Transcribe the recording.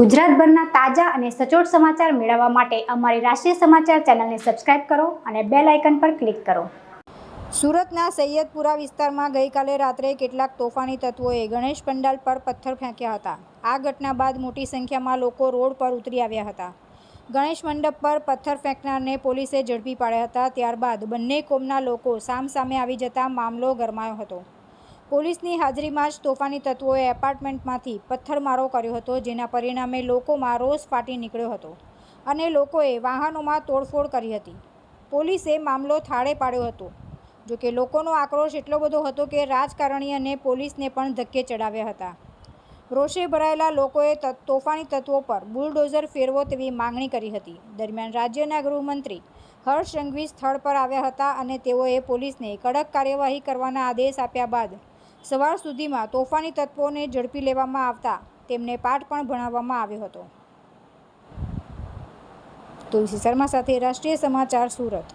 ગુજરાતભરના તાજા અને સચોટ સમાચાર મેળવવા માટે અમારી રાષ્ટ્રીય સમાચાર ચેનલને સબસ્ક્રાઇબ કરો અને બેલ આઇકન પર ક્લિક કરો। સુરતના સૈયદપુરા વિસ્તારમાં ગઈકાલે રાત્રે કેટલાક તોફાની તત્વોએ ગણેશ પંડાલ પર પથ્થર ફેંક્યા હતા। આ ઘટના બાદ મોટી સંખ્યામાં લોકો રોડ પર ઉતરી આવ્યા હતા। ગણેશ મંડપ પર પથ્થર ફેંકનારને પોલીસે ઝડપી પાડ્યા હતા। ત્યારબાદ બંને કોમના લોકો સામસામે આવી જતા મામલો ગરમાયો હતો। પોલીસની હાજરીમાં જ તોફાની તત્વોએ એપાર્ટમેન્ટમાંથી પથ્થરમારો કર્યો હતો, જેના પરિણામે લોકોમાં રોષ ફાટી નીકળ્યો હતો અને લોકોએ વાહનોમાં તોડફોડ કરી હતી। પોલીસે મામલો થાળે પાડ્યો હતો। જોકે લોકોનો આક્રોશ એટલો બધો હતો કે રાજકારણી અને પોલીસને પણ ધક્કે ચડાવ્યા હતા। રોષે ભરાયેલા લોકોએ તોફાની તત્વો પર બુલડોઝર ફેરવો તેવી માંગણી કરી હતી। દરમિયાન રાજ્યના ગૃહમંત્રી હર્ષ સંઘવી સ્થળ પર આવ્યા હતા અને તેઓએ પોલીસને કડક કાર્યવાહી કરવાના આદેશ આપ્યા બાદ સવાર સુધીમાં તોફાની તત્વોને ઝડપી લેવામાં આવતા તેમને પાઠ પણ ભણાવવામાં આવ્યો હતો। તુલસી શર્મા સાથે રાષ્ટ્રીય સમાચાર, સુરત।